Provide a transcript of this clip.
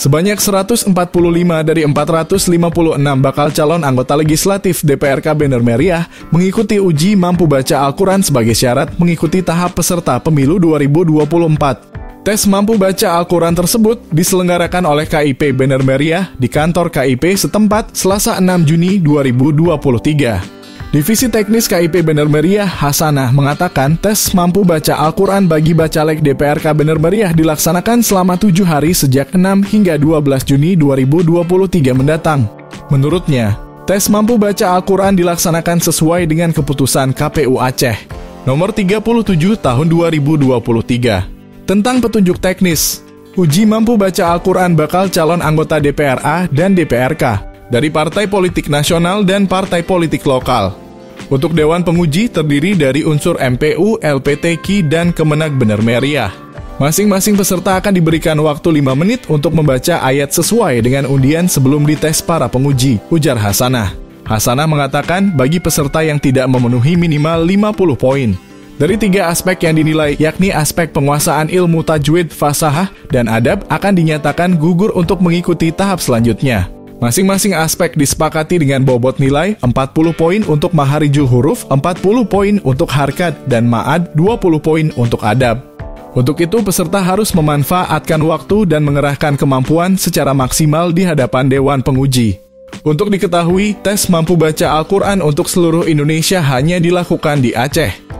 Sebanyak 145 dari 456 bakal calon anggota legislatif DPRK Bener Meriah mengikuti uji mampu baca Al-Quran sebagai syarat mengikuti tahap peserta pemilu 2024. Tes mampu baca Al-Quran tersebut diselenggarakan oleh KIP Bener Meriah di kantor KIP setempat Selasa 6 Juni 2023. Divisi Teknis KIP Bener Meriah, Hasanah, mengatakan tes mampu baca Al-Quran bagi bacalek DPRK Bener Meriah dilaksanakan selama 7 hari sejak 6 hingga 12 Juni 2023 mendatang. Menurutnya, tes mampu baca Al-Quran dilaksanakan sesuai dengan keputusan KPU Aceh nomor 37 tahun 2023 tentang petunjuk teknis. Uji mampu baca Al-Quran bakal calon anggota DPRA dan DPRK dari partai politik nasional dan partai politik lokal. Untuk Dewan Penguji terdiri dari unsur MPU, LPTQ, dan Kemenag Bener Meriah. Masing-masing peserta akan diberikan waktu 5 menit untuk membaca ayat sesuai dengan undian sebelum dites para penguji, ujar Hasanah. Hasanah mengatakan bagi peserta yang tidak memenuhi minimal 50 poin. Dari 3 aspek yang dinilai, yakni aspek penguasaan ilmu tajwid, fasahah, dan adab akan dinyatakan gugur untuk mengikuti tahap selanjutnya. Masing-masing aspek disepakati dengan bobot nilai 40 poin untuk maharijul huruf, 40 poin untuk harkat, dan ma'ad 20 poin untuk adab. Untuk itu, peserta harus memanfaatkan waktu dan mengerahkan kemampuan secara maksimal di hadapan Dewan Penguji. Untuk diketahui, tes mampu baca Al-Quran untuk seluruh Indonesia hanya dilakukan di Aceh.